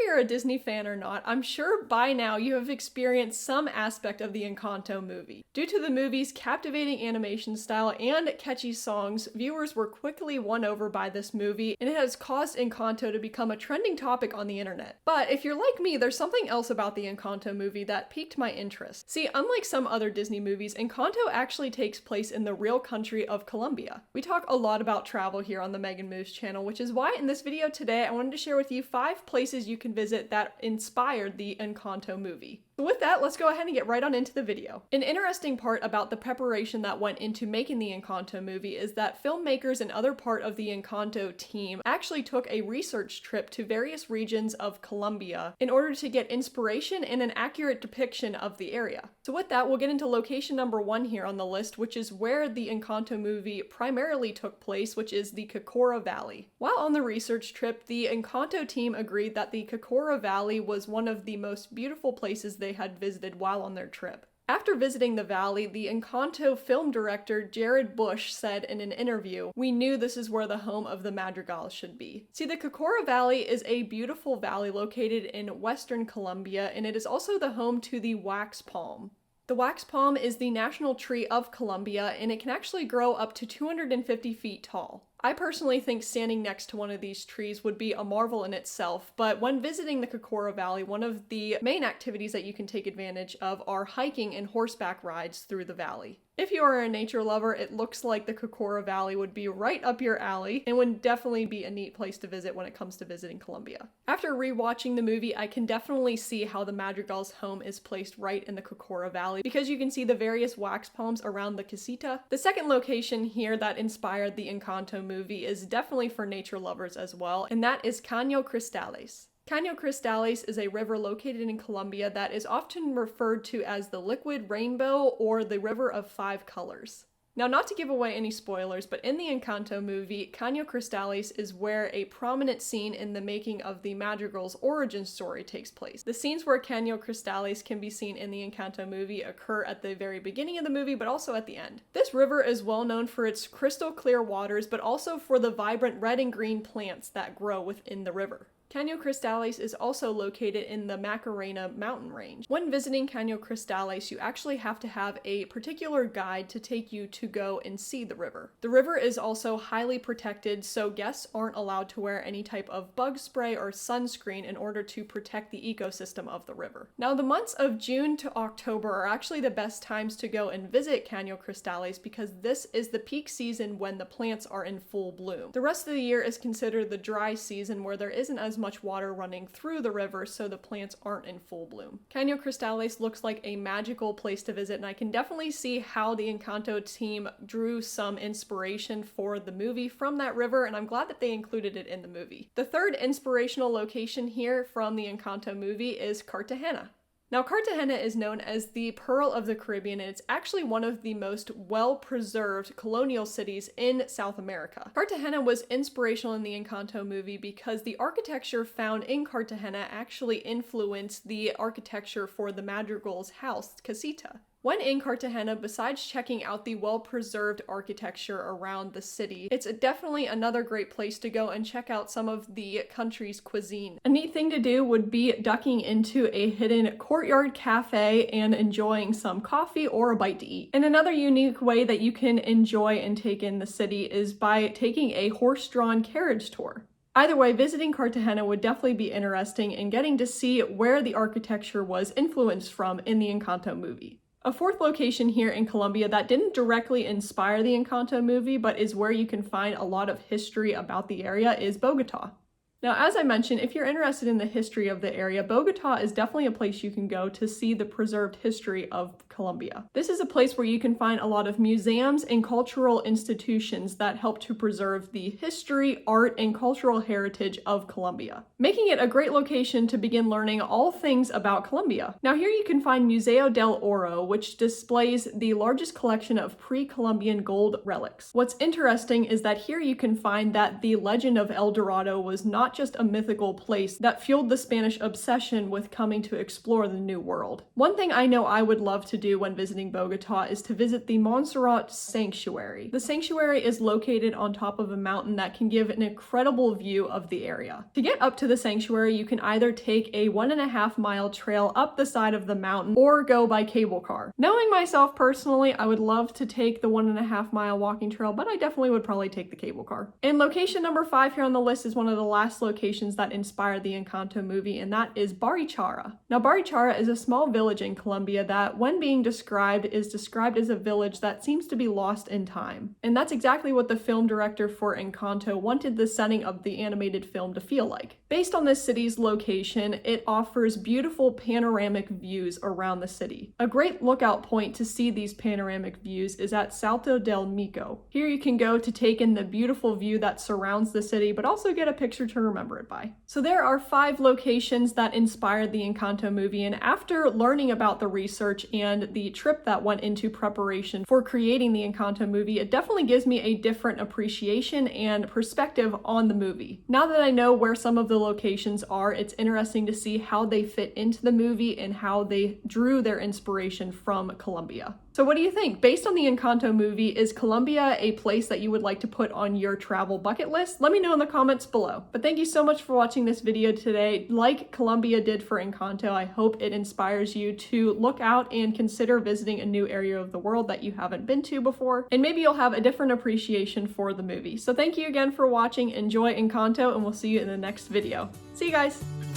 you're a Disney fan or not, I'm sure by now you have experienced some aspect of the Encanto movie. Due to the movie's captivating animation style and catchy songs, viewers were quickly won over by this movie, and it has caused Encanto to become a trending topic on the internet. But if you're like me, there's something else about the Encanto movie that piqued my interest. See, unlike some other Disney movies, Encanto actually takes place in the real country of Colombia. We talk a lot about travel here on the Megan Moves channel, which is why in this video today I wanted to share with you 5 places you can visit that inspired the Encanto movie. So with that, let's go ahead and get right on into the video. An interesting part about the preparation that went into making the Encanto movie is that filmmakers and other part of the Encanto team actually took a research trip to various regions of Colombia in order to get inspiration and an accurate depiction of the area. So with that, we'll get into location number 1 here on the list, which is where the Encanto movie primarily took place, which is the Cocora Valley. While on the research trip, the Encanto team agreed that the Cocora Valley was one of the most beautiful places they had visited while on their trip. After visiting the valley, the Encanto film director Jared Bush said in an interview, "We knew this is where the home of the Madrigals should be." See, the Cocora Valley is a beautiful valley located in western Colombia, and it is also the home to the wax palm. The wax palm is the national tree of Colombia, and it can actually grow up to 250 feet tall. I personally think standing next to one of these trees would be a marvel in itself, but when visiting the Cocora Valley, one of the main activities that you can take advantage of are hiking and horseback rides through the valley. If you are a nature lover, it looks like the Cocora Valley would be right up your alley and would definitely be a neat place to visit when it comes to visiting Colombia. After rewatching the movie, I can definitely see how the Madrigal's home is placed right in the Cocora Valley because you can see the various wax palms around the casita. The second location here that inspired the Encanto movie is definitely for nature lovers as well, and that is Caño Cristales. Caño Cristales is a river located in Colombia that is often referred to as the liquid rainbow or the river of 5 colors. Now, not to give away any spoilers, but in the Encanto movie, Caño Cristales is where a prominent scene in the making of the Madrigal's origin story takes place. The scenes where Caño Cristales can be seen in the Encanto movie occur at the very beginning of the movie, but also at the end. This river is well known for its crystal clear waters, but also for the vibrant red and green plants that grow within the river. Caño Cristales is also located in the Macarena mountain range. When visiting Caño Cristales, you actually have to have a particular guide to take you to go and see the river. The river is also highly protected, so guests aren't allowed to wear any type of bug spray or sunscreen in order to protect the ecosystem of the river. Now, the months of June to October are actually the best times to go and visit Caño Cristales because this is the peak season when the plants are in full bloom. The rest of the year is considered the dry season where there isn't as much water running through the river, so the plants aren't in full bloom. Caño Cristales looks like a magical place to visit, and I can definitely see how the Encanto team drew some inspiration for the movie from that river, and I'm glad that they included it in the movie. The third inspirational location here from the Encanto movie is Cartagena. Now, Cartagena is known as the Pearl of the Caribbean, and it's actually one of the most well-preserved colonial cities in South America. Cartagena was inspirational in the Encanto movie because the architecture found in Cartagena actually influenced the architecture for the Madrigal's house, Casita. When in Cartagena, besides checking out the well-preserved architecture around the city, it's definitely another great place to go and check out some of the country's cuisine. A neat thing to do would be ducking into a hidden courtyard cafe and enjoying some coffee or a bite to eat. And another unique way that you can enjoy and take in the city is by taking a horse-drawn carriage tour. Either way, visiting Cartagena would definitely be interesting and getting to see where the architecture was influenced from in the Encanto movie. A fourth location here in Colombia that didn't directly inspire the Encanto movie, but is where you can find a lot of history about the area, is Bogota. Now, as I mentioned, if you're interested in the history of the area, Bogota is definitely a place you can go to see the preserved history of Colombia. This is a place where you can find a lot of museums and cultural institutions that help to preserve the history, art, and cultural heritage of Colombia, making it a great location to begin learning all things about Colombia. Now, here you can find Museo del Oro, which displays the largest collection of pre-Columbian gold relics. What's interesting is that here you can find that the legend of El Dorado was not just a mythical place that fueled the Spanish obsession with coming to explore the New World. One thing I know I would love to do when visiting Bogota is to visit the Montserrat Sanctuary. The sanctuary is located on top of a mountain that can give an incredible view of the area. To get up to the sanctuary, you can either take a 1.5-mile trail up the side of the mountain or go by cable car. Knowing myself personally, I would love to take the 1.5-mile walking trail, but I definitely would probably take the cable car. And location number 5 here on the list is one of the last locations that inspired the Encanto movie, and that is Barichara. Now, Barichara is a small village in Colombia that, when being described, is described as a village that seems to be lost in time. And that's exactly what the film director for Encanto wanted the setting of the animated film to feel like. Based on this city's location, it offers beautiful panoramic views around the city. A great lookout point to see these panoramic views is at Salto del Mico. Here you can go to take in the beautiful view that surrounds the city, but also get a picture to remember it by. So there are 5 locations that inspired the Encanto movie, and after learning about the research and the trip that went into preparation for creating the Encanto movie, it definitely gives me a different appreciation and perspective on the movie. Now that I know where some of the locations are, it's interesting to see how they fit into the movie and how they drew their inspiration from Colombia. So what do you think? Based on the Encanto movie, is Colombia a place that you would like to put on your travel bucket list? Let me know in the comments below. But thank you so much for watching this video today. Like Colombia did for Encanto, I hope it inspires you to look out and consider visiting a new area of the world that you haven't been to before, and maybe you'll have a different appreciation for the movie. So thank you again for watching. Enjoy Encanto, and we'll see you in the next video. See you guys!